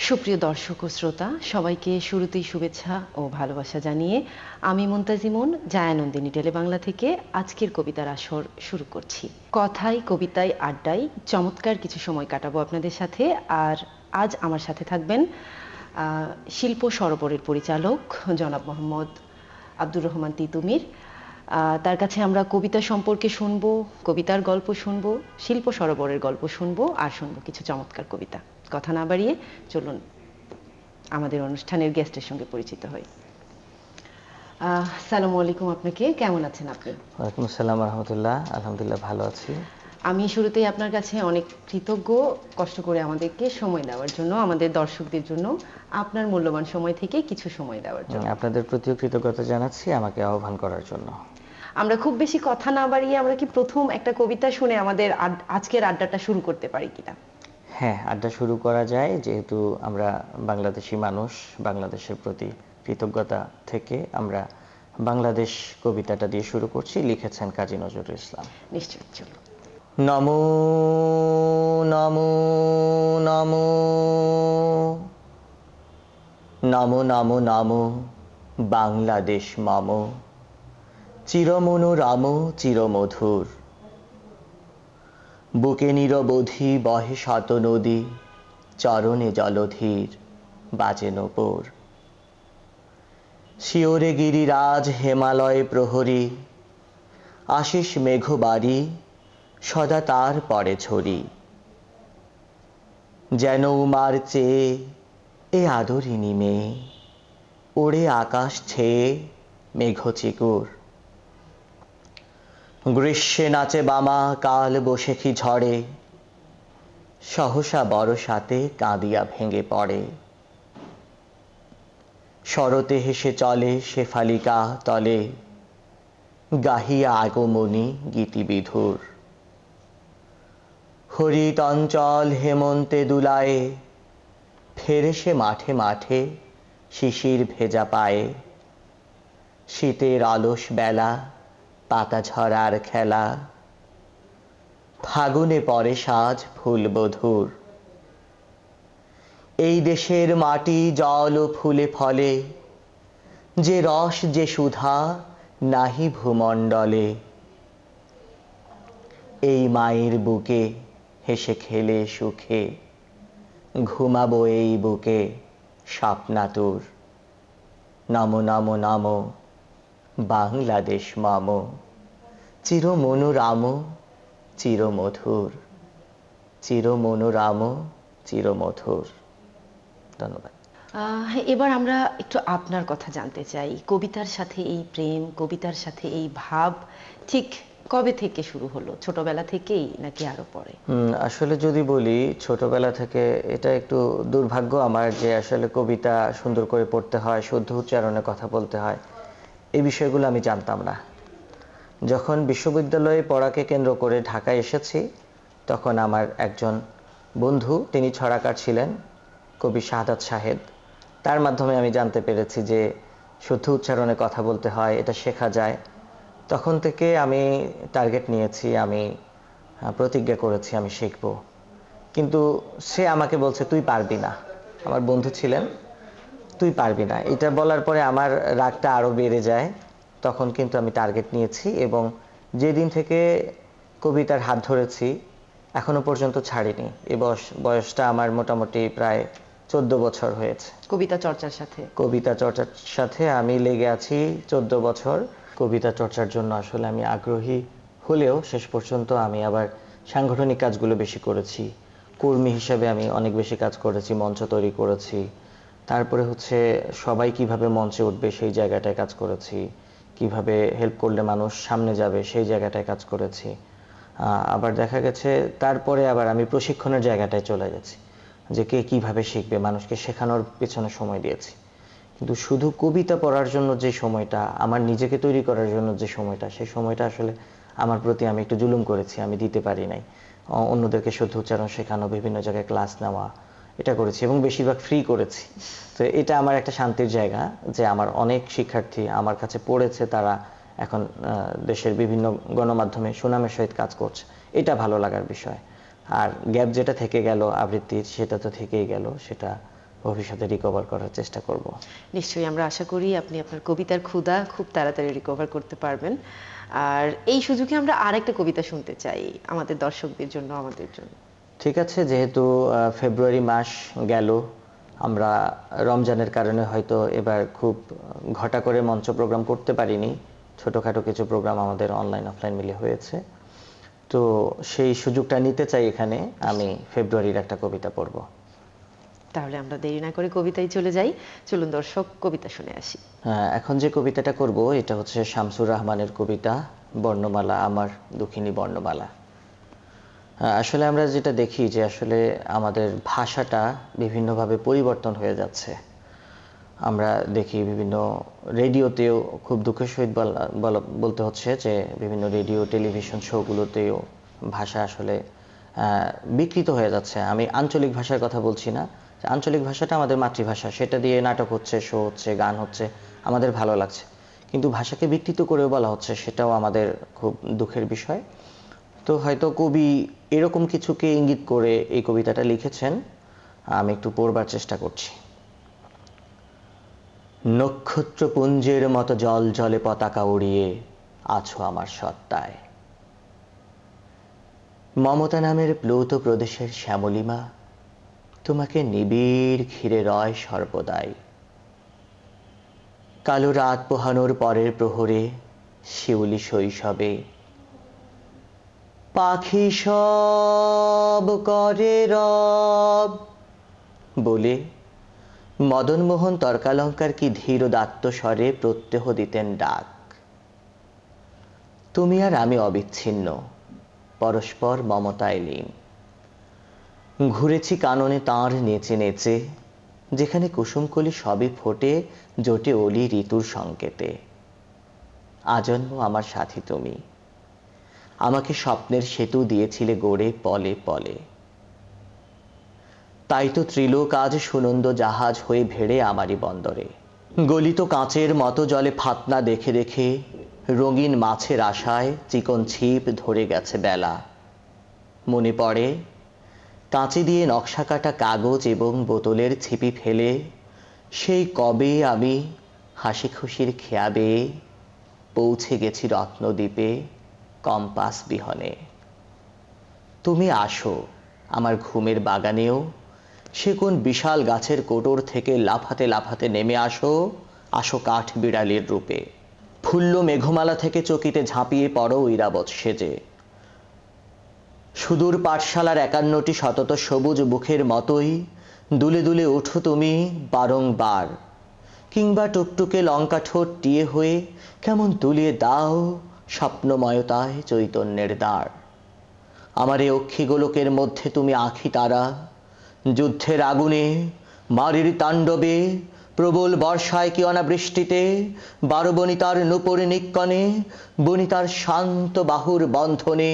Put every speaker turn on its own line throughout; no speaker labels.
সুপ্রিয় দর্শক ও শ্রোতা সবাইকে শুরুতেই শুভেচ্ছা ও ভালোবাসা জানিয়ে আমি মুনতাজিমুন জায়ানন্দিনী টেলিবাংলা থেকে আজকের কবিতার আসর শুরু করছি। কথায় কবিতায় আড্ডায় চমৎকার কিছু সময় কাটাবো আপনাদের সাথে। আর আজ আমার সাথে থাকবেন শিল্প সরোবরের পরিচালক জনাব মোহাম্মদ আব্দুর রহমান তিতুমির। তার কাছে আমরা কবিতা সম্পর্কে শুনবো, কবিতার গল্প শুনবো, শিল্প সরোবরের গল্প শুনবো আর শুনবো কিছু চমৎকার কবিতা। কথা না বাড়িয়ে চলুন আমাদের অনুষ্ঠানের গেস্টের সঙ্গে পরিচিত হই। আসসালামু আলাইকুম, আপনাকে কেমন আছেন আপনি?
ওয়ালাইকুম আসসালাম রহমতুল্লাহ, আলহামদুলিল্লাহ ভালো আছি।
আমি শুরুতেই আপনার কাছে অনেক কৃতজ্ঞ কষ্ট করে আমাদেরকে সময় দেওয়ার জন্য, আমাদের দর্শকদের জন্য আপনার মূল্যবান সময় থেকে কিছু সময় দেওয়ার জন্য।
আপনাদের প্রতিও কৃতজ্ঞতা জানাচ্ছি আমাকে আহ্বান করার জন্য।
আমরা খুব বেশি কথা না বাড়িয়ে আমরা কি প্রথম একটা কবিতা শুনে আমাদের আজকের আড্ডাটা শুরু করতে পারি কিনা?
হ্যাঁ, আড্ডা শুরু করা যায়, যেহেতু আমরা বাংলাদেশি মানুষ, বাংলাদেশের প্রতি কৃতজ্ঞতা থেকে আমরা বাংলাদেশ কবিতাটা দিয়ে শুরু করছি। লিখেছেন কাজী নজরুল ইসলাম।
নিশ্চয়ই, চলুন।
নমো নমো নমো নমো নমো নমো বাংলাদেশ মম, চিরমনোরম চিরমধুর। বুকে নিরবধি বহে শত নদী, চরণে জলধীর বাজে নূপুর। শিওরে গিরিরাজ হেমালয় প্রহরী, আশিস মেঘবাড়ি সদা তার পরে ছড়ি। যেন উমার চেয়ে এ আদরিনী মেয়ে, ওড়ে আকাশ ছেয়ে মেঘ চিকুর। গ্রীষ্মে নাচে বামা কাল বৈশাখী ঝড়ে, সহসা বরসাতে কাঁদিয়া ভেঙে পড়ে। শরতে হেসে চলে শেফালিকা তলে, গাহিয়া আগমনী গীতিবিধুর। হরিত অঞ্চল হেমন্তে দুলায়ে, ফেরে সে মাঠে মাঠে শিশির ভেজা পায়ে। শীতের অলস বেলা পাতা ঝরার খেলা, ফাগুনে পরে সাজ ফুলবধূর। এই দেশের মাটি জল ও ফুলে ফলে, যে রস যে সুধা নাহি ভূমণ্ডলে। এই মায়ের বুকে হেসে খেলে সুখে, ঘুমাবো এই বুকে স্বপ্নাতুর। নমো নমো নমো বাংলাদেশ মম, চিরমনোরম চিরমধুর। চিরমনোরম চিরমধুর। ধন্যবাদ।
এবার আমরা একটু আপনার কথা জানতে চাই। কবিতার সাথে এই প্রেম, কবিতার সাথে এই ভাব ঠিক কবে থেকে শুরু হলো? ছোটবেলা থেকেই নাকি আরো পরে?
আসলে যদি বলি ছোটবেলা থেকে, এটা একটু দুর্ভাগ্য আমার যে আসলে কবিতা সুন্দর করে পড়তে হয়, শুদ্ধ উচ্চারণে কথা বলতে হয়, এই বিষয়গুলো আমি জানতাম না। যখন বিশ্ববিদ্যালয়ে পড়াকে কেন্দ্র করে ঢাকায় এসেছি, তখন আমার একজন বন্ধু, তিনি ছড়াকার ছিলেন, কবি শাহাদাত শাহেদ, তার মাধ্যমে আমি জানতে পেরেছি যে শুদ্ধ উচ্চারণে কথা বলতে হয়, এটা শেখা যায়। তখন থেকে আমি টার্গেট নিয়েছি, আমি প্রতিজ্ঞা করেছি আমি শিখব। কিন্তু সে আমাকে বলছে তুই পারবি না, আমার বন্ধু ছিলেন, তুই পারবি না। এটা বলার পরে আমার রাগটা আরও বেড়ে যায়। তখন কিন্তু আমি টার্গেট নিয়েছি এবং যেদিন থেকে কবিতার হাত ধরেছি এখনো পর্যন্ত ছাড়িনি। এই বয়সটা আমার মোটামুটি প্রায় 14 বছর হয়েছে
কবিতা চর্চার সাথে।
কবিতা চর্চার সাথে আমি লেগে আছি 14 বছর। কবিতা চর্চার জন্য আসলে আমি আগ্রহী হলেও শেষ পর্যন্ত আমি আবার সাংগঠনিক কাজগুলো বেশি করেছি। কর্মী হিসেবে আমি অনেক বেশি কাজ করেছি, মঞ্চ তৈরি করেছি। তারপরে হচ্ছে সবাই কিভাবে মঞ্চে উঠবে সেই জায়গাটায় কাজ করেছি, কিভাবে হেল্প করলে মানুষ সামনে যাবে সেই জায়গাটায় কাজ করেছি। আবার দেখা গেছে তারপরে আবার আমি প্রশিক্ষণের জায়গাটায় চলে গেছি, যে কে কিভাবে শিখবে, মানুষকে শেখানোর পেছনে সময় দিয়েছি। কিন্তু শুধু কবিতা পড়ার জন্য যে সময়টা, আমার নিজেকে তৈরি করার জন্য যে সময়টা, সেই সময়টা আসলে আমার প্রতি আমি একটু জুলুম করেছি, আমি দিতে পারি নাই। অন্যদেরকে শুদ্ধ উচ্চারণ শেখানো, বিভিন্ন জায়গায় ক্লাস নেওয়া, এটা করেছি এবং বেশিরভাগ ফ্রি করেছি। তো এটা আমার একটা শান্তির জায়গা যে আমার অনেক শিক্ষার্থী আমার কাছে পড়েছে, তারা এখন দেশের বিভিন্ন গণমাধ্যমে সুনামের সহিত কাজ করছে, এটা ভালো লাগার বিষয়। আর গ্যাপ যেটা থেকে গেল আবৃত্তির, সেটা তো থেকেই গেল, সেটা ভবিষ্যতে রিকভার করার চেষ্টা করব।
নিশ্চয়ই, আমরা আশা করি আপনি আপনার কবিতার ক্ষুধা খুব তাড়াতাড়ি রিকভার করতে পারবেন। আর এই সুযোগে আমরা আরেকটা কবিতা শুনতে চাই আমাদের দর্শকদের জন্য, আমাদের জন্য।
ঠিক আছে, যেহেতু ফেব্রুয়ারি মাস গেল, আমরা রমজানের কারণে হয়তো এবার খুব ঘটা করে মঞ্চ প্রোগ্রাম করতে পারিনি, ছোটোখাটো কিছু প্রোগ্রাম আমাদের অনলাইন অফলাইন মিলে হয়েছে। তো সেই সুযোগটা নিতে চাই এখানে, আমি ফেব্রুয়ারির একটা কবিতা পড়ব।
তাহলে আমরা দেরি না করে কবিতায় চলে যাই। চলুন দর্শক, কবিতা শুনে আসি।
এখন যে কবিতাটা করব এটা হচ্ছে শামসুর রহমানের কবিতা বর্ণমালা, আমার দুঃখিনী বর্ণমালা। আসলে আমরা যেটা দেখি যে আসলে আমাদের ভাষাটা বিভিন্নভাবে পরিবর্তন হয়ে যাচ্ছে। আমরা দেখি বিভিন্ন রেডিওতেও, খুব দুঃখের সহিত বলতে হচ্ছে যে বিভিন্ন রেডিও টেলিভিশন শোগুলোতেও ভাষা আসলে বিকৃত হয়ে যাচ্ছে। আমি আঞ্চলিক ভাষার কথা বলছি না, আঞ্চলিক ভাষাটা আমাদের মাতৃভাষা, সেটা দিয়ে নাটক হচ্ছে, শো হচ্ছে, গান হচ্ছে, আমাদের ভালো লাগছে। কিন্তু ভাষাকে বিকৃত করেও বলা হচ্ছে, সেটাও আমাদের খুব দুঃখের বিষয়। তো হয়তো কবি এরকম কিছুকে ইঙ্গিত করে এই কবিতাটা লিখেছেন, আমি একটু পড়বার চেষ্টা করছি। নক্ষত্রপুঞ্জের মতো জল জলে পতাকা উড়িয়ে আছো আমার সত্তায়, মমতা নামের প্লুত প্রদেশের শ্যামলিমা তোমাকে নিবিড় ঘিরে রয় সর্বদাই। কালো রাত পোহানোর পরের প্রহরে শিউলি শৈশবে পাখি সব করে রব বলে মদনমোহন তর্কালঙ্কার কি ধীর দাত্ত স্বরে প্রত্যহ দিতেন ডাক। তুমি আর আমি অবিচ্ছিন্ন, পরস্পর মমতায় লীন। ঘুরেছি কাননে তাঁর নেচে নেচে, যেখানে কুসুমকলি সবে ফোটে জোটে অলি ঋতুর সংকেতে। আজন্ম আমার সাথী তুমি, আমাকে স্বপ্নের সেতু দিয়েছিলে গড়ে পলে পলে। তাই তো ত্রিলোক আজ সুনন্দ জাহাজ হয়ে ভেড়ে আমারই বন্দরে। গলিত কাঁচের মতো জলে ফাতনা দেখে দেখে রঙিন মাছের আশায় চিকন ছিপ ধরে গেছে বেলা। মনে পড়ে কাঁচি দিয়ে নকশা কাটা কাগজ এবং বোতলের ছিপি ফেলে সেই কবে আমি হাসি খুশির খেয়া বেয়ে পৌঁছে গেছি রত্নদ্বীপে কম্পাস বিহনে। তুমি আসো আমার ঘুমের বাগানেও, সে কোন বিশাল গাছের কোটর থেকে লাফাতে লাফাতে নেমে আসো, আসো কাঠ বিড়ালির রূপে। ফুল্ল মেঘমালা থেকে চকিতে ঝাঁপিয়ে পড়ো ঐরাবত সেজে। সুদূর পাঠশালার 51টি শতত সবুজ বুকের মতোই দুলে দুলে ওঠো তুমি বারংবার। কিংবা টুকটুকে লঙ্কা ঠোঁট টিয়ে হয়ে কেমন তুলিয়ে দাও স্বপ্নময়তায় চৈতন্যের দ্বার। আমার এই অক্ষিগোলকের মধ্যে তুমি আঁখি তারা, যুদ্ধের আগুনে, মারির তাণ্ডবে, প্রবল বর্ষায় কি অনাবৃষ্টিতে, বারো বনিতার নূপুর নিক্কণে, বনিতার শান্ত বাহুর বন্ধনে,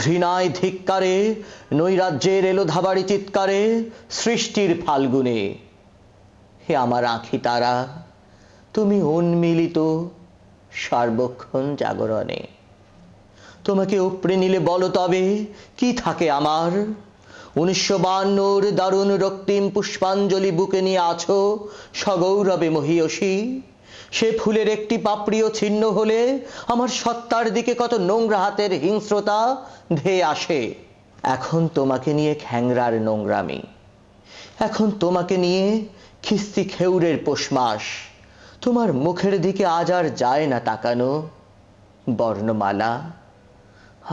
ঘৃণায় ধিক্কারে, নৈরাজ্যের এলো ধাবাড়ি চিৎকারে, সৃষ্টির ফাল্গুনে। হে আমার আঁখি তারা, তুমি উন্মিলিত সর্বক্ষণ জাগরণে। তোমাকে উপড়ে নিলে বলো তবে কি থাকে আমার। 1952 দারুণ রক্তিম পুষ্পাঞ্জলি বুকে নিয়ে আছো সগৌরবে মহীয়সী। সে ফুলের একটি পাপড়িও ছিন্ন হলে আমার সত্তার দিকে কত নোংরা হাতের হিংস্রতা ধেয়ে আসে। এখন তোমাকে নিয়ে খ্যাংরার নোংরামি, এখন তোমাকে নিয়ে খিস্তি খেউরের পোষমাস। তোমার মুখের দিকে আজ আর যায় না তাকানো। বর্ণমালা,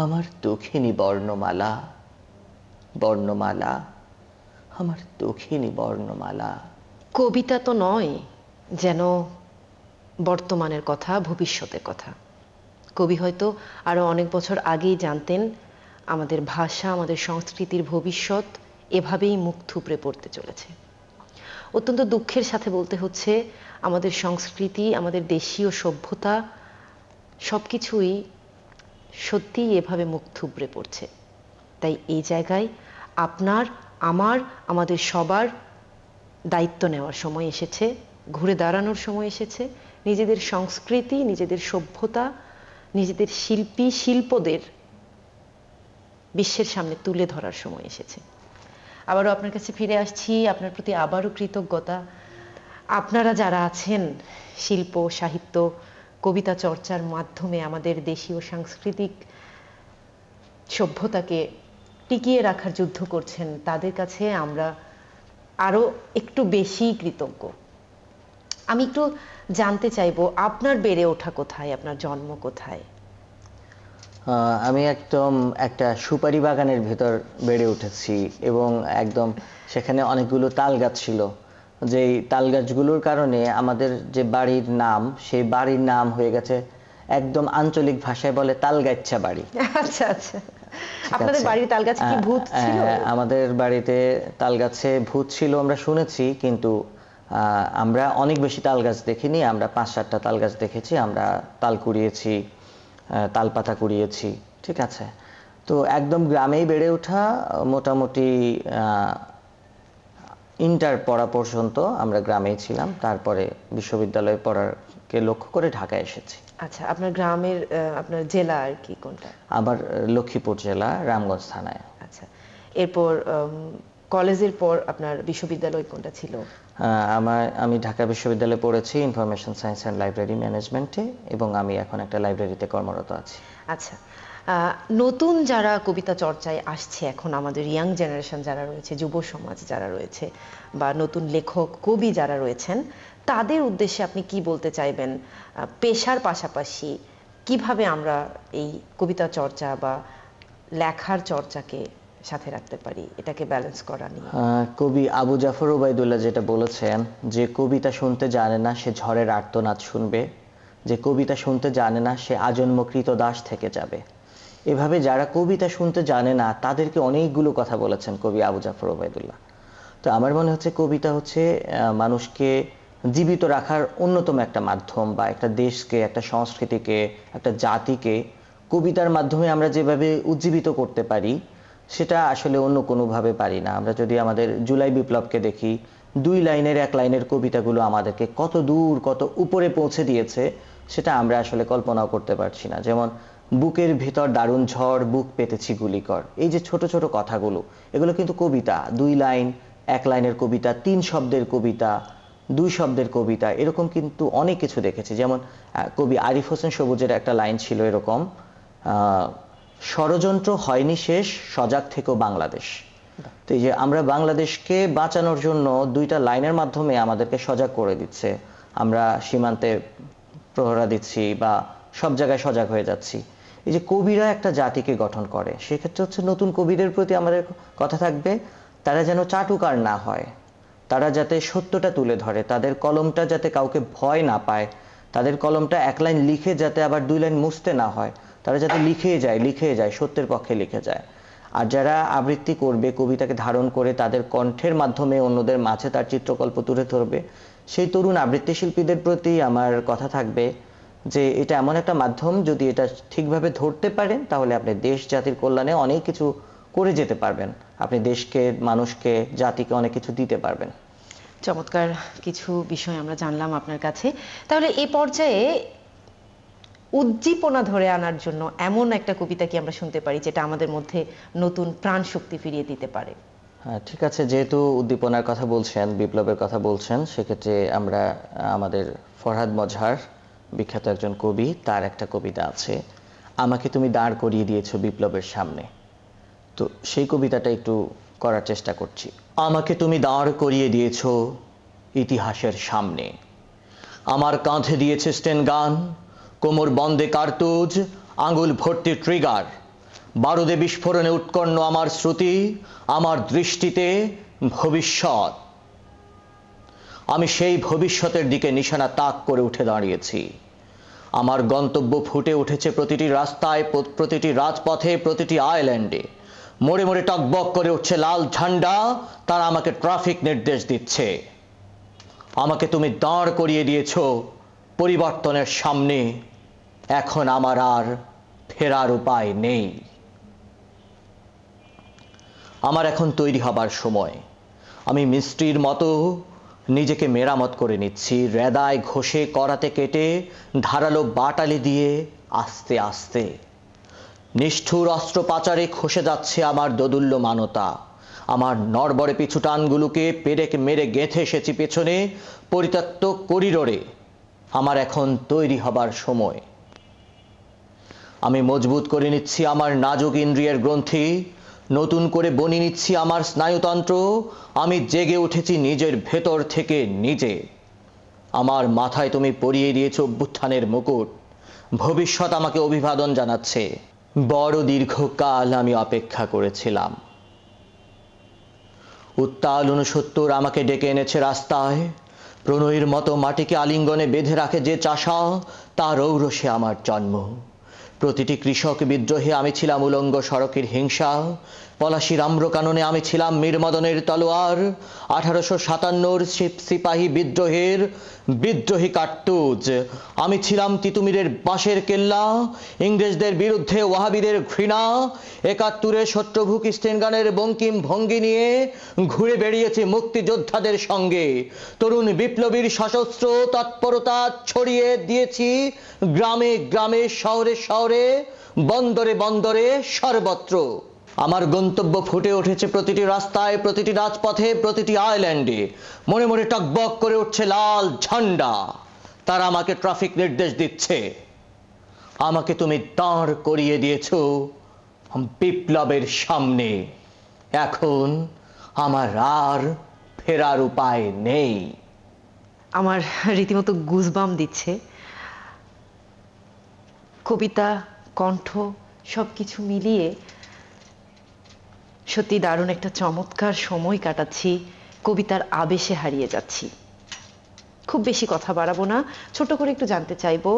আমার দুঃখিনী বর্ণমালা, বর্ণমালা, আমার দুঃখিনী বর্ণমালা।
কবিতা তো নয়, যেন বর্তমানের কথা, ভবিষ্যতের কথা। কবি হয়তো আরো অনেক বছর আগেই জানতেন আমাদের ভাষা, আমাদের সংস্কৃতির ভবিষ্যৎ এভাবেই মুখ থুবড়ে পড়তে চলেছে। অত্যন্ত দুঃখের সাথে বলতে হচ্ছে, আমাদের সংস্কৃতি, আমাদের দেশীয় সভ্যতা সবকিছুই সত্যিই এভাবে মুখ থুবড়ে পড়ছে। তাই এই জায়গায় আপনার, আমার, আমাদের সবার দায়িত্ব নেওয়ার সময় এসেছে, ঘুরে দাঁড়ানোর সময় এসেছে, নিজেদের সংস্কৃতি, নিজেদের সভ্যতা, নিজেদের শিল্পী শিল্পদের বিশ্বের সামনে তুলে ধরার সময় এসেছে। আবারও আপনার কাছে ফিরে আসছি, আপনার প্রতি আবারও কৃতজ্ঞতা। আপনারা যারা আছেন শিল্প, সাহিত্য, কবিতা চর্চার মাধ্যমে আমাদের দেশীয় সাংস্কৃতিক সভ্যতাকে টিকিয়ে রাখার যুদ্ধ করছেন, তাদের কাছে আমরা আরো একটু বেশি কৃতজ্ঞ। আমি একটু জানতে চাইবো, আপনার বেড়ে ওঠা কোথায়, আপনার জন্ম কোথায়?
আমি একদম একটা সুপারি বাগানের ভেতর বেড়ে উঠেছি এবং একদম সেখানে অনেকগুলো তাল গাছ ছিল। যেই তাল গাছগুলোর কারণে আমাদের যে বাড়ির নাম, সেই বাড়ির নাম হয়ে গেছে একদম আঞ্চলিক ভাষায় বলে তালগাচ্ছা বাড়ি।
আচ্ছা আচ্ছা,
ঠিক
আপনাদের
আছে?
বাড়ির তাল গাছে কি ভূত ছিল?
আমাদের বাড়িতে তাল গাছে ভূত ছিল আমরা শুনেছি, কিন্তু আমরা অনেক বেশি তাল গাছ দেখিনি। আমরা 5-7টা তাল গাছ দেখেছি, আমরা তাল কুড়িয়েছি, তাল পাতা কুড়িয়েছি। ঠিক আছে, তো একদম গ্রামেই বেড়ে ওঠা। মোটামুটি ইন্টার পড়া পর্যন্ত আমরা গ্রামেই ছিলাম, তারপরে বিশ্ববিদ্যালয়ে পড়ারকে লক্ষ্য করে ঢাকায় এসেছি।
আচ্ছা, আপনার গ্রামের আপনার জেলা আর কি কোনটা?
আবার লক্ষ্মীপুর জেলা, রামগঞ্জ থানায়।
আচ্ছা, এরপর কলেজের পর আপনার বিশ্ববিদ্যালয় কোনটা ছিল?
আমি ঢাকা বিশ্ববিদ্যালয়ে পড়েছি ইনফরমেশন সায়েন্স অ্যান্ড লাইব্রেরি ম্যানেজমেন্টে, এবং আমি এখন একটা লাইব্রেরিতে কর্মরত আছি।
আচ্ছা, নতুন যারা কবিতা চর্চায় আসছে এখন, আমাদের ইয়াং জেনারেশন যারা রয়েছে, যুব সমাজ যারা রয়েছে, বা নতুন লেখক কবি যারা রয়েছেন, তাদের উদ্দেশ্যে আপনি কি বলতে চাইবেন? পেশার পাশাপাশি কিভাবে আমরা এই কবিতা চর্চা বা লেখার চর্চাকে সাথে রাখতে পারি, এটাকে ব্যালেন্স করা নিয়ে?
কবি আবু জাফর ওবায়দুল্লাহ যেটা বলেছেন, যে কবিতা শুনতে জানে না সে ঝড়ের আর্তনাদ শুনবে, যে কবিতা শুনতে জানে না সে আজন্ম কৃতদাস থেকে যাবে। এভাবে যারা কবিতা শুনতে জানে না তাদেরকে অনেকগুলো কথা বলেছেন কবি আবু জাফর ওবায়দুল্লাহ। তো আমার মনে হচ্ছে কবিতা হচ্ছে মানুষকে জীবিত রাখার অন্যতম একটা মাধ্যম, বা একটা দেশকে, একটা সংস্কৃতিকে, একটা জাতিকে কবিতার মাধ্যমে আমরা যেভাবে উজ্জীবিত করতে পারি, সেটা আসলে অন্য কোনোভাবে পারি না। আমরা যদি আমাদের জুলাই বিপ্লবকে দেখি, 2 লাইনের 1 লাইনের কবিতাগুলো আমাদেরকে কত দূর, কত উপরে পৌঁছে দিয়েছে, সেটা আমরা আসলে কল্পনাও করতে পারছি না। যেমন বুকের ভিতর দারুণ ঝড়, বুক পেতেছি গুলিকর, এই যে ছোট ছোট কথাগুলো, এগুলো কিন্তু কবিতা। 2 লাইন, 1 লাইনের কবিতা, 3 শব্দের কবিতা, 2 শব্দের কবিতা, এরকম কিন্তু অনেক কিছু দেখেছি। যেমন কবি আরিফ হোসেন সবুজের একটা লাইন ছিল এরকম, ষড়যন্ত্র হয়নি শেষ, সজাগ থেকো বাংলাদেশ। তো এই যে আমরা বাংলাদেশকে বাঁচানোর জন্য 2টা লাইনের মাধ্যমে আমাদেরকে সজাগ করে দিচ্ছে। আমরা সীমান্তে প্রহরা দিচ্ছি বা সব জায়গায় সজাগ হয়ে যাচ্ছি। এই যে কবিরা একটা জাতিকে গঠন করে, সেক্ষেত্রে হচ্ছে নতুন কবিদের প্রতি আমাদের কথা থাকবে, তারা যেন চাটুকার না হয়, তারা যাতে সত্যটা তুলে ধরে, তাদের কলমটা যাতে কাউকে ভয় না পায়, তাদের কলমটা 1 লাইন লিখে যাতে আবার 2 লাইন মুছতে না হয়, তারা যাতে লিখে যায়, সত্যের পক্ষে লিখে যায়। আর যারা আবৃত্তি করবে, কবিতাকে ধারণ করে তাদের কণ্ঠের মাধ্যমে অন্যদের মাঝে তার চিত্রকল্প তুলে ধরবে, সেই তরুণ আবৃত্তি শিল্পীদের প্রতি আমার কথা থাকবে যে এটা এমন একটা মাধ্যম, যদি এটা ঠিকভাবে ধরতে পারেন তাহলে আপনি দেশ জাতির কল্যাণে অনেক কিছু করে যেতে পারবেন। আপনি দেশকে, মানুষকে, জাতিকে অনেক কিছু দিতে পারবেন।
চমৎকার কিছু বিষয় আমরা জানলাম আপনার কাছে। তাহলে এই পর্যায়ে উজ্জীবনা ধরে আনার জন্য এমন একটা কবিতা কি আমরা শুনতে পারি যেটা আমাদের মধ্যে নতুন প্রাণ শক্তি ফিরিয়ে দিতে পারে?
হ্যাঁ, ঠিক আছে, যেহেতু উদ্দীপনার কথা বলছেন, বিপ্লবের কথা বলছেন, সেক্ষেত্রে আমরা আমাদের ফরহাদ মজহার, বিখ্যাত একজন কবি, তার একটা কবিতা আছে, আমাকে তুমি দাঁড় করিয়ে দিয়েছো বিপ্লবের সামনে। তো সেই কবিতাটা একটু করার চেষ্টা করছি। আমাকে তুমি দাঁড় করিয়ে দিয়েছো ইতিহাসের সামনে, আমার কাঁধে দিয়েছে স্টেন গান, কোমর বন্দে কার্তুজ, আঙুল ভর্তি ট্রিগার, বারুদে বিস্ফোরণে উৎকণ্ঠ আমার শ্রুতি, আমার দৃষ্টিতে ভবিষ্যৎ। আমি সেই ভবিষ্যতের দিকে নিশানা তাক করে উঠে দাঁড়িয়েছি। আমার গন্তব্য ফুটে উঠেছে প্রতিটি রাস্তায়, প্রতিটি রাজপথে, প্রতিটি আইল্যান্ডে। মোড়ে মোড়ে টকবক করে উঠছে লাল ঝান্ডা, তারা আমাকে ট্রাফিক নির্দেশ দিচ্ছে। আমাকে তুমি দাঁড় করিয়ে দিয়েছো পরিবর্তনের সামনে, এখন আমার আর ফেরার উপায় নেই। আমার এখন তৈরি হবার সময়। আমি মিস্ত্রির মতো নিজেকে মেরামত করে নিচ্ছি, রেদায় ঘষে, করাতে কেটে, ধারালো বাটালি দিয়ে আস্তে আস্তে। নিষ্ঠুর অস্ত্রোপাচারে খসে যাচ্ছে আমার দোদুল্য মানতা। আমার নড়বড়ে পিছু টানগুলোকে পেরেক মেরে গেঁথে এসেছি পেছনে পরিত্যক্ত করিডোরে। আমার এখন তৈরি হবার সময়। আমি মজবুত করে নিচ্ছি আমার নাজুক ইন্দ্রিয়ের গ্রন্থি, নতুন করে বনিয়ে নিচ্ছি আমার স্নায়ুতন্ত্র। আমি জেগে উঠেছি নিজের ভেতর থেকে নিজে। আমার মাথায় তুমি পরিয়ে দিয়েছ অভ্যুত্থানের মুকুট। ভবিষ্যৎ আমাকে অভিবাদন জানাচ্ছে। বড় দীর্ঘকাল আমি অপেক্ষা করেছিলাম। উত্তাল 69 আমাকে ডেকে এনেছে রাস্তায়। প্রণয়ের মতো মাটিকে আলিঙ্গনে বেঁধে রাখে যে চাষা, তার ঔরসে আমার জন্ম। প্রতিটি কৃষক বিদ্রোহে আমি ছিলাম উলঙ্গ সড়কের হিংসা। পলাশির আম্রকাননে আমি ছিলাম মীরমদনের তলোয়ার। 1857 সিপাহী বিদ্রোহের বিদ্রোহী কার্তুজ। আমি ছিলাম তিতুমিরের বাঁশের কেল্লা, ইংরেজদের বিরুদ্ধে ওয়াহাবিদের ঘৃণা। 71 শত্রুভুক স্টেনগানের বঙ্কিম ভঙ্গি নিয়ে ঘুরে বেরিয়েছি মুক্তিযোদ্ধাদের সঙ্গে। তরুণ বিপ্লবীর সশস্ত্র তৎপরতা ছড়িয়ে দিয়েছি গ্রামে গ্রামে, শহরে শহরে, বন্দরে বন্দরে, সর্বত্র। আমার গন্তব্য ফুটে উঠেছে প্রতিটি রাস্তায়, প্রতিটি রাজপথে, প্রতিটি আইল্যান্ডে। মনে মনে টকবক করে উঠছে লাল ঝান্ডা। তারা আমাকে ট্রাফিক নির্দেশ দিচ্ছে। আমাকে তুমি দাঁড় করিয়ে দিয়েছো বিপ্লবের সামনে। এখন আমার আর ফেরার উপায় নেই।
আমার রীতিমতো গুজবাম দিচ্ছে। কবিতা, কণ্ঠ সবকিছু মিলিয়ে সত্যি দারুণ একটা চমৎকার সময় কাটাচ্ছি। কবিতার আবেশে হারিয়ে যাচ্ছি। খুব বেশি কথা বাড়াবো না, ছোট করে একটু জানতে চাইবো,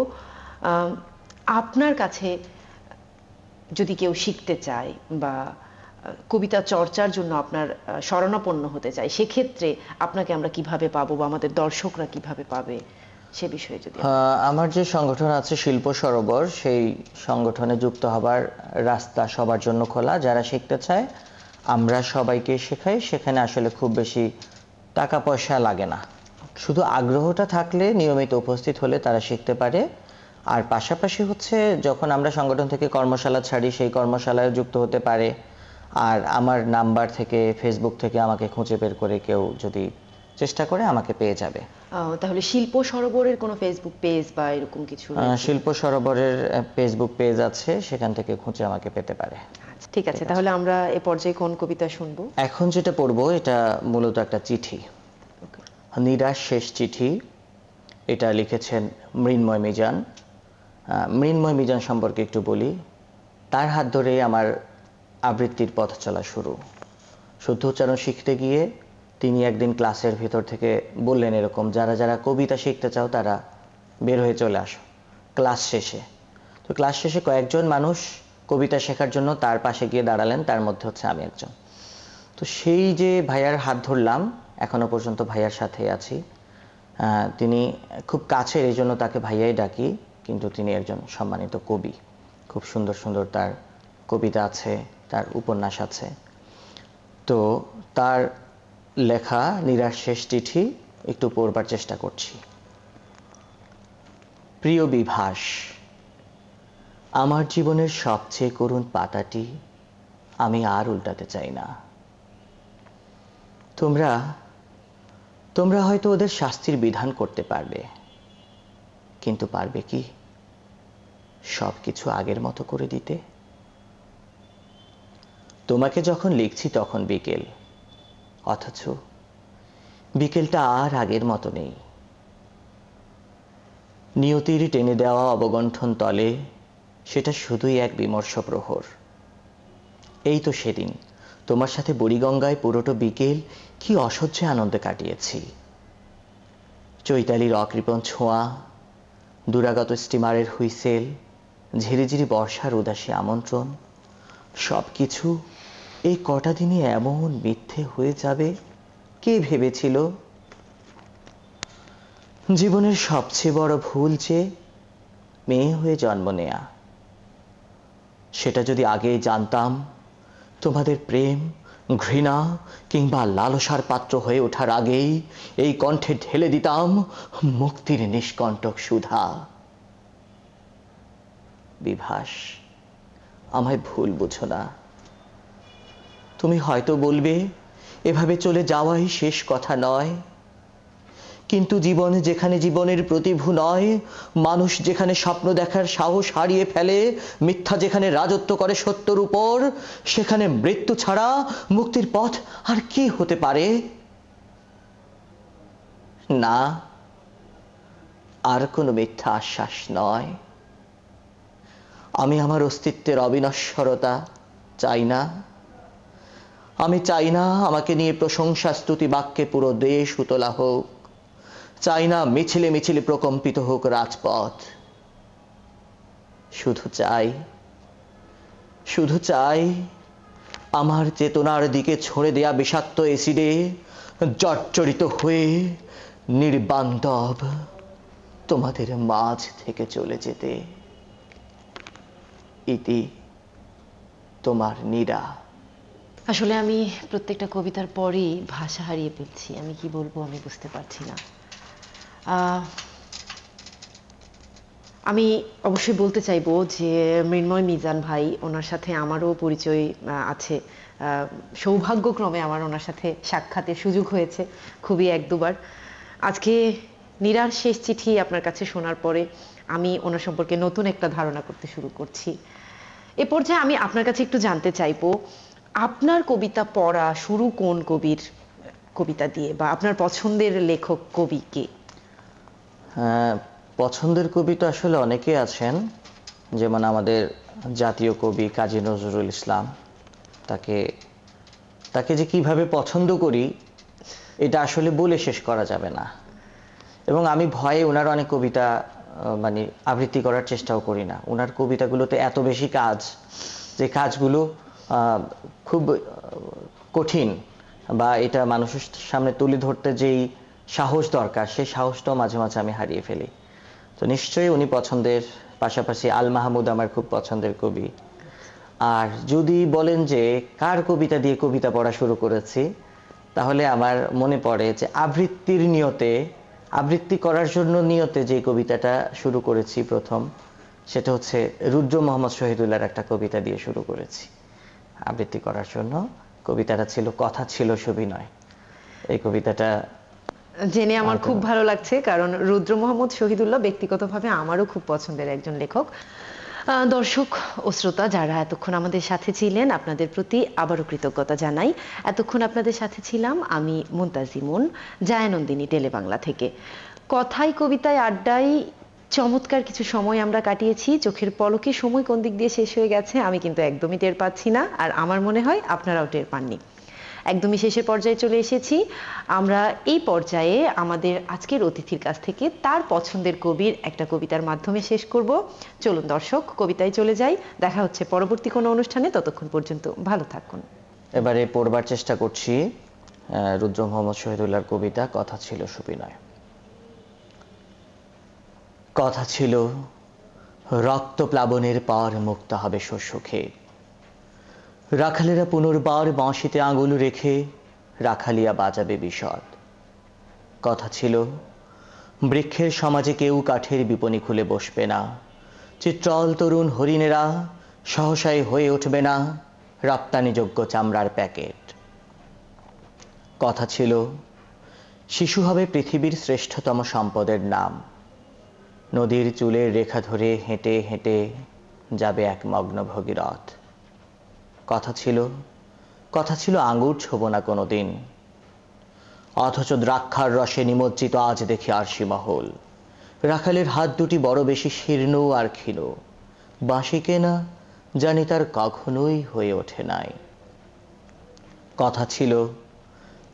আপনার কাছে যদি কেউ শিখতে চায় বা কবিতা চর্চার জন্য আপনার শরণাপন্ন হতে চায়, সেক্ষেত্রে আপনাকে আমরা কিভাবে পাবো বা আমাদের দর্শকরা কিভাবে পাবে, সে বিষয়ে যদি
আমার যে সংগঠন আছে শিল্প সরোবর, সেই সংগঠনে যুক্ত হবার রাস্তা সবার জন্য খোলা। যারা শিখতে চায় আমরা সবাইকে শেখাই। সেখানে আসলে খুব বেশি টাকা পয়সা লাগে না, শুধু আগ্রহটা থাকলে নিয়মিত উপস্থিত হলে তারা শিখতে পারে। আর পাশাপাশি হচ্ছে যখন আমরা সংগঠন থেকে কর্মশালা ছাড়ি, সেই কর্মশালায় যুক্ত হতে পারে। আর আমার নাম্বার থেকে, ফেসবুক থেকে আমাকে খুঁজে বের করে কেউ যদি চেষ্টা করে আমাকে পেয়ে যাবে।
তাহলে শিল্প সরোবরের কোনো ফেসবুক পেজ বা এরকম কিছু?
শিল্প সরোবরের ফেসবুক পেজ আছে, সেখান থেকে খুঁজে আমাকে পেতে পারে।
ঠিক আছে, তাহলে আমরা এ পর্যায়ে কোন কবিতা শুনবো?
এখন যেটা পড়বো এটা মূলত একটা চিঠি, নিরাশ শেষ চিঠি। এটা লিখেছেন মৃন্ময় মিজান। মৃন্ময় মিজান সম্পর্কে একটু বলি। তার হাত ধরেই আমার আবৃত্তির পথ চলা শুরু। শুদ্ধ উচ্চারণ শিখতে গিয়ে তিনি একদিন ক্লাসের ভিতর থেকে বললেন এরকম, যারা যারা কবিতা শিখতে চাও তারা বের হয়ে চলে আসো ক্লাস শেষে। তো ক্লাস শেষে কয়েকজন মানুষ কবিতা শেখার জন্য তার পাশে গিয়ে দাঁড়ালেন, তার মধ্যে হচ্ছে আমি একজন। তো সেই যে ভাইয়ার হাত ধরলাম, এখনো পর্যন্ত ভাইয়ার সাথে আছি। তিনি খুব কাছের, এই জন্য তাকে ভাইয়াই ডাকি, কিন্তু তিনি একজন সম্মানিত কবি। খুব সুন্দর সুন্দর তার কবিতা আছে, তার উপন্যাস আছে। তো তার লেখা নিরাশ শেষ চিঠি একটু পড়বার চেষ্টা করছি। প্রিয় বিভাস, আমার জীবনের সবচেয়ে করুণ পাতাটি আমি আর উল্টাতে চাই না। তোমরা হয়তো ওদের শাস্তির বিধান করতে পারবে, কিন্তু পারবে কি সবকিছু আগের মতো করে দিতে? তোমাকে যখন লিখছি তখন বিকেল, অথচ বিকেলটা আর আগের মতো নেই। নিয়তির টেনে দেওয়া অবগণ্ঠন তলে সেটা শুধুই এক বিমর্ষ প্রহর। এই তো সেদিন তোমার সাথে বুড়িগঙ্গায় পুরোটা বিকেল কি অসহ্য আনন্দে কাটিয়েছি। চৈতালির অকৃপণ ছোঁয়া, দূরাগত স্টিমারের হুইসেল, ঝিরিঝিরি বর্ষার উদাসী আমন্ত্রণ, সব কিছু এই কটা দিনে এমন মিথ্যে হয়ে যাবে কে ভেবেছিল? জীবনের সবচেয়ে বড় ভুল যে মেয়ে হয়ে জন্ম নেয়া। সেটা যদি আগেই জানতাম, তোমাদের প্রেম, ঘৃণা কিংবা লালসার পাত্র হয়ে ওঠার আগেই এই কণ্ঠে ঢেলে দিতাম মুক্তির নিষ্কণ্টক সুধা। বিভাস, আমায় ভুল বুঝো না। তুমি হয়তো বলবে এভাবে চলে যাওয়াই শেষ কথা নয়, কিন্তু জীবন যেখানে জীবনের প্রতিভু নয়, মানুষ যেখানে স্বপ্ন দেখার সাহস হারিয়ে ফেলে, মিথ্যা যেখানে রাজত্ব করে সত্যের উপর, সেখানে মৃত্যু ছাড়া মুক্তির পথ আর কি হতে পারে? না, আর কোনো মিথ্যা আশ্বাস নয়। আমি আমার অস্তিত্বের অবিনশ্বরতা চাই না। আমি চাই না আমাকে নিয়ে প্রশংসা স্তুতি বাক্যে পুরো দেশ উতলা হোক। চাই না মিছিলে মিছিলে প্রকম্পিত হোক রাজপথ। শুধু চাই আমার চেতনার দিকে ছড়ে দেয়া বিষাক্ত এসিডে জর্জরিত হয়ে নির্বান্ধব তোমাদের মাঝ থেকে চলে যেতে। ইতি তোমার নীরা।
আসলে আমি প্রত্যেকটা কবিতার পরেই ভাষা হারিয়ে ফেলছি, আমি কি বলবো আমি বুঝতে পারছি না। আমি অবশ্যই বলতে চাইবো যে মৃন্ময় মিজান ভাই, ওনার সাথে আমারও পরিচয় আছে। সৌভাগ্যক্রমে আমার ওনার সাথে সাক্ষাতের সুযোগ হয়েছে খুবই এক দুবার। আজকে নীরার শেষ চিঠি আপনার কাছে শোনার পরে আমি ওনার সম্পর্কে নতুন একটা ধারণা করতে শুরু করছি। এ পর্যায়ে আমি আপনার কাছে একটু জানতে চাইবো, আপনার কবিতা পড়া শুরু কোন কবির কবিতা দিয়ে, বা আপনার পছন্দের লেখক কবি কে?
পছন্দের কবি তো আসলে অনেকে আছেন, যেমন আমাদের জাতীয় কবি কাজী নজরুল ইসলাম। তাকে যে কিভাবে পছন্দ করি এটা আসলে বলে শেষ করা যাবে না। এবং আমি ভয়ে ওনার অনেক কবিতা মানে আবৃত্তি করার চেষ্টাও করি না। ওনার কবিতাগুলোতে এত বেশি কাজ, যে কাজগুলো খুব কঠিন, বা এটা মানুষের সামনে তুলে ধরতে যেই সাহস দরকার, সেই সাহসটাও মাঝে মাঝে আমি হারিয়ে ফেলি। তো নিশ্চয়ই উনি পছন্দের, পাশাপাশি আল মাহমুদ আমার খুব পছন্দের কবি। আর যদি বলেন যে কার কবিতা দিয়ে কবিতা পড়া শুরু করেছি, তাহলে আমার মনে পড়ে যে আবৃত্তি করার জন্য নিয়তে যে কবিতাটা শুরু করেছি প্রথম, সেটা হচ্ছে রুদ্র মোহাম্মদ শহীদুল্লাহর একটা কবিতা দিয়ে শুরু করেছি আবৃত্তি করার জন্য। কবিতাটা ছিল কথা ছিল সুবিনয়। এই কবিতাটা
জেনে আমার খুব ভালো লাগছে, কারণ রুদ্র মোহাম্মদ শহীদুল্লাহ ব্যক্তিগতভাবে আমারও খুব পছন্দের একজন লেখক। দর্শক ও শ্রোতা যারা এতক্ষণ আমাদের সাথে ছিলেন, আপনাদের প্রতি আবারও কৃতজ্ঞতা জানাই। এতক্ষণ আপনাদের সাথে ছিলাম আমি মুনতাজিমুন, জায়ানন্দিনী টেলিবাংলা থেকে। কথায় কবিতায় আড্ডায় চমৎকার কিছু সময় আমরা কাটিয়েছি। চোখের পলকে সময় কোন দিক দিয়ে শেষ হয়ে গেছে আমি কিন্তু একদমই টের পাচ্ছি না, আর আমার মনে হয় আপনারাও টের পাননি। একদমই শেষের পর্যায়ে চলে এসেছি। আমরা এই পর্যায়ে আমাদের আজকের অতিথির কাছ থেকে তার পছন্দের কবির একটা কবিতার মাধ্যমে শেষ করব। চলুন দর্শক, কবিতায় চলে যাই। দেখা হচ্ছে পরবর্তী কোনো অনুষ্ঠানে, ততক্ষণ পর্যন্ত ভালো থাকুন।
এবারে পড়বার চেষ্টা করছি রুদ্র মোহাম্মদ শহীদুল্লাহর কবিতা কথা ছিল সুবিনয়। কথা ছিল রক্ত প্লাবনের পর মুক্ত হবে শস্য ক্ষেত, রাখালেরা পুনর্বার বাঁশিতে আঙুল রেখে রাখালিয়া বাজাবে বিশদ। কথা ছিল বৃক্ষের সমাজে কেউ কাঠের বিপণী খুলে বসবে না, চিত্রল তরুণ হরিণেরা সহসায় হয়ে উঠবে না রপ্তানিযোগ্য চামড়ার প্যাকেট। কথা ছিল শিশু হবে পৃথিবীর শ্রেষ্ঠতম সম্পদের নাম, নদীর চুলের রেখা ধরে হেঁটে হেঁটে যাবে এক মগ্ন ভগীরথ। কথা ছিল আঙ্গুর ছোব না কোনোদিন, অথচ দ্রাক্ষার রসে নিমজ্জিত আজ দেখি আরশি মহল। রাখালের হাত দুটি বড় বেশি শীর্ণ আর ক্ষীণ, বাঁশি কেনা জানি তার কখনোই হয়ে ওঠে নাই। কথা ছিল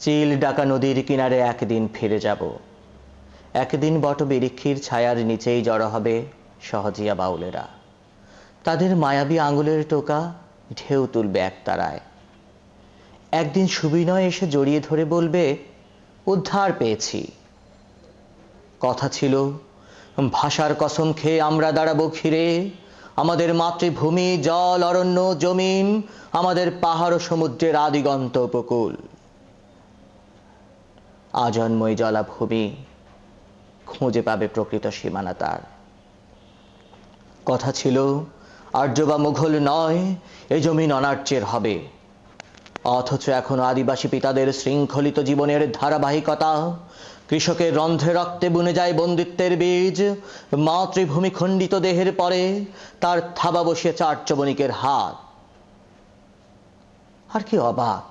চিল ডাকা নদীর কিনারে একদিন ফিরে যাব, একদিন বটবৃক্ষের ছায়ার নিচেই জড়ো হবে সহজিয়া বাউলেরা, তাদের মায়াবী আঙুলের টোকা ঢেউ তুলবে একতারায়। একদিন সুবিনয় এসে জড়িয়ে ধরে বলবে উদ্ধার পেয়েছি। কথা ছিল ভাষার কসম খেয়ে আমরা দাঁড়াবো ঘিরে, আমাদের মাতৃভূমি জল অরণ্য জমিন, আমাদের পাহাড় ও সমুদ্রের আদিগন্ত উপকূল। আজন্ময় জলাভূমি খুঁজে পাবে প্রকৃত সীমানা তার। কথা ছিল আর্য বা মুঘল নয়, এ জমিন অনার্যের হবে, অথচ এখনো আদিবাসী পিতাদের শৃঙ্খলিত জীবনের ধারাবাহিকতা, কৃষকের রন্ধ্রে রক্তে বুনে যায় বন্দিত্বের বীজ, মাতৃভূমি খণ্ডিত দেহের পরে তার থাবা বসিয়ে আর্য বণিকের হাত। আর কি অবাক,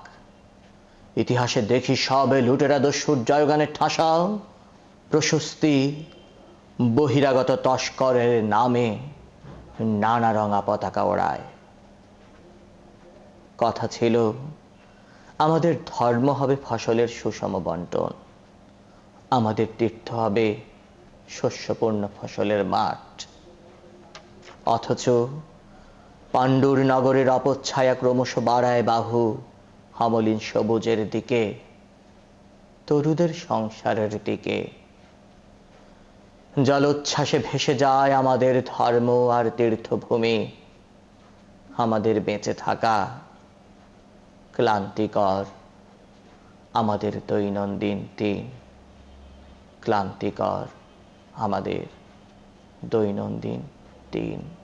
ইতিহাসে দেখি সব লুটেরা দস্যুর জয়গানের ঠাসা, প্রশস্তি বহিরাগত তস্করের নামে নানা রঙা পতাকা ওড়ায়। কথা ছিল আমাদের ধর্ম হবে ফসলের সুষম বন্টন, আমাদের তীর্থ হবে শস্যপূর্ণ ফসলের মাঠ। অথচ পাণ্ডুর নগরের অপচ্ছায়া ক্রমশ বাড়ায় বাহু আমলিন সবুজের দিকে, তরুদের সংসারের দিকে। জলোচ্ছ্বাসে ভেসে যায় আমাদের ধর্ম আর তীর্থভূমি, আমাদের বেঁচে থাকা ক্লান্তিকর, আমাদের দৈনন্দিন দিন ক্লান্তিকর, আমাদের দৈনন্দিন দিন।